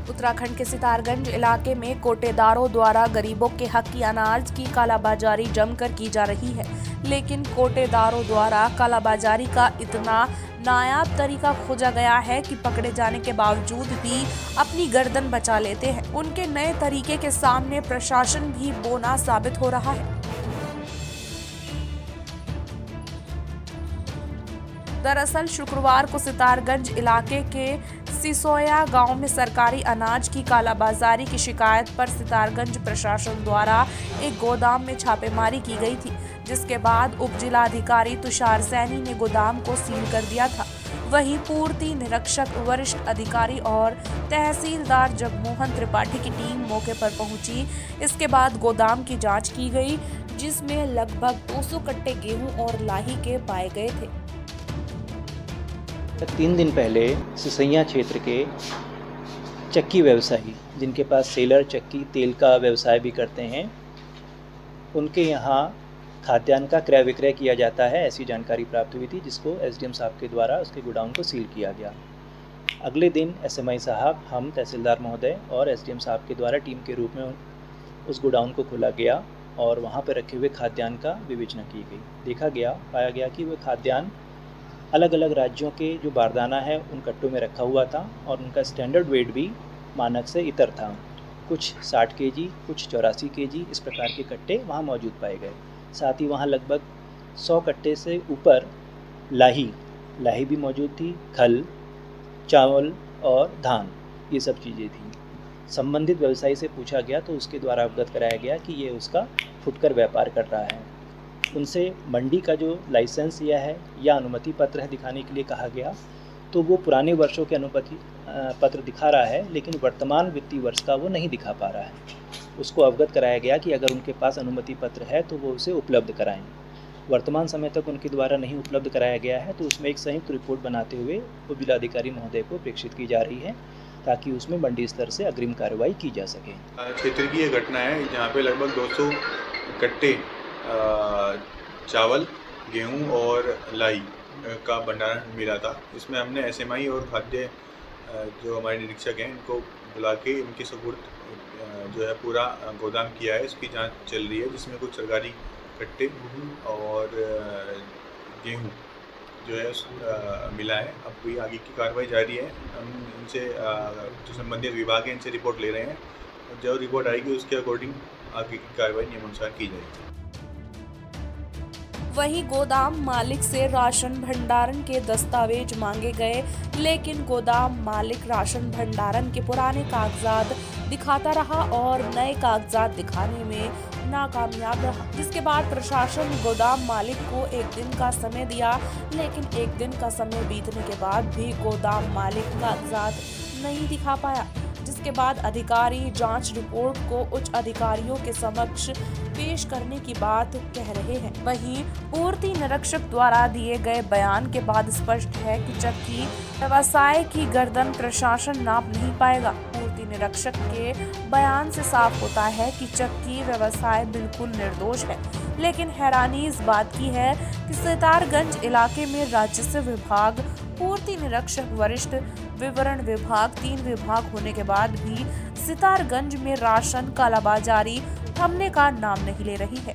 उत्तराखंड के सितारगंज इलाके में कोटेदारों द्वारा गरीबों के हक की अनाज की कालाबाजारी जमकर की जा रही है, लेकिन कोटेदारों द्वारा कालाबाजारी का इतना नायाब तरीका खोजा गया है कि पकड़े जाने के बावजूद भी अपनी गर्दन बचा लेते हैं। उनके नए तरीके के सामने प्रशासन भी बोना साबित हो रहा है। दरअसल शुक्रवार को सितारगंज इलाके के सिसोया गांव में सरकारी अनाज की कालाबाजारी की शिकायत पर सितारगंज प्रशासन द्वारा एक गोदाम में छापेमारी की गई थी, जिसके बाद उप जिलाधिकारी तुषार सैनी ने गोदाम को सील कर दिया था। वहीं पूर्ति निरीक्षक, वरिष्ठ अधिकारी और तहसीलदार जगमोहन त्रिपाठी की टीम मौके पर पहुंची। इसके बाद गोदाम की जांच की गई, जिसमें लगभग 200 कट्टे गेहूं और लाही के पाए गए थे। 3 दिन पहले सिसैया क्षेत्र के चक्की व्यवसायी, जिनके पास सेलर चक्की तेल का व्यवसाय भी करते हैं, उनके यहाँ खाद्यान्न का क्रय विक्रय किया जाता है, ऐसी जानकारी प्राप्त हुई थी, जिसको एसडीएम साहब के द्वारा उसके गोडाउन को सील किया गया। अगले दिन एसएमआई साहब, हम तहसीलदार महोदय और एसडीएम साहब के द्वारा टीम के रूप में उस गोडाउन को खोला गया और वहाँ पर रखे हुए खाद्यान्न का विवेचना की गई। देखा गया, पाया गया कि वह खाद्यान्न अलग अलग राज्यों के जो बारदाना है उन कट्टों में रखा हुआ था और उनका स्टैंडर्ड वेट भी मानक से इतर था। कुछ 60 केजी, कुछ 84 केजी इस प्रकार के कट्टे वहाँ मौजूद पाए गए। साथ ही वहाँ लगभग 100 कट्टे से ऊपर लाही भी मौजूद थी, खल, चावल और धान, ये सब चीज़ें थी। संबंधित व्यवसायी से पूछा गया तो उसके द्वारा अवगत कराया गया कि ये उसका फुटकर व्यापार कर रहा है। उनसे मंडी का जो लाइसेंस लिया है या अनुमति पत्र है दिखाने के लिए कहा गया, तो वो पुराने वर्षों के अनुमति पत्र दिखा रहा है, लेकिन वर्तमान वित्तीय वर्ष का वो नहीं दिखा पा रहा है। उसको अवगत कराया गया कि अगर उनके पास अनुमति पत्र है तो वो उसे उपलब्ध कराएं। वर्तमान समय तक उनके द्वारा नहीं उपलब्ध कराया गया है, तो उसमें एक संयुक्त रिपोर्ट बनाते हुए उप जिलाधिकारी महोदय को प्रेषित की जा रही है, ताकि उसमें मंडी स्तर से अग्रिम कार्रवाई की जा सके। क्षेत्र की ये घटना है जहाँ पे लगभग 200 कट्टे चावल, गेहूं और लाही का भंडारण मिला था। इसमें हमने एसएमआई और खाद्य जो हमारे निरीक्षक हैं इनको बुला के इनके सुपुर्द जो है पूरा गोदाम किया है। इसकी जांच चल रही है, जिसमें कुछ सरकारी कट्टे और गेहूं जो है मिला है। अब भी आगे की कार्रवाई जारी है। हम इनसे जो संबंधित विभाग है इनसे रिपोर्ट ले रहे हैं और जो रिपोर्ट आएगी उसके अकॉर्डिंग आगे की कार्रवाई नियमानुसार की जाएगी। वहीं गोदाम मालिक से राशन भंडारण के दस्तावेज मांगे गए, लेकिन गोदाम मालिक राशन भंडारण के पुराने कागजात दिखाता रहा और नए कागजात दिखाने में नाकामयाब रहा, जिसके बाद प्रशासन गोदाम मालिक को 1 दिन का समय दिया, लेकिन 1 दिन का समय बीतने के बाद भी गोदाम मालिक कागजात नहीं दिखा पाया, जिसके बाद अधिकारी जांच रिपोर्ट को उच्च अधिकारियों के समक्ष पेश करने की बात कह रहे हैं। वहीं पूर्ति निरीक्षक द्वारा दिए गए बयान के बाद स्पष्ट है कि चक्की व्यवसाय की गर्दन प्रशासन नाप नहीं पाएगा। पूर्ति निरीक्षक के बयान से साफ होता है कि चक्की व्यवसाय बिल्कुल निर्दोष है, लेकिन हैरानी इस बात की है कि सितारगंज इलाके में राजस्व विभाग, पूर्ति निरीक्षक, वरिष्ठ विवरण विभाग, 3 विभाग होने के बाद भी सितारगंज में राशन कालाबाजारी थमने का नाम नहीं ले रही है।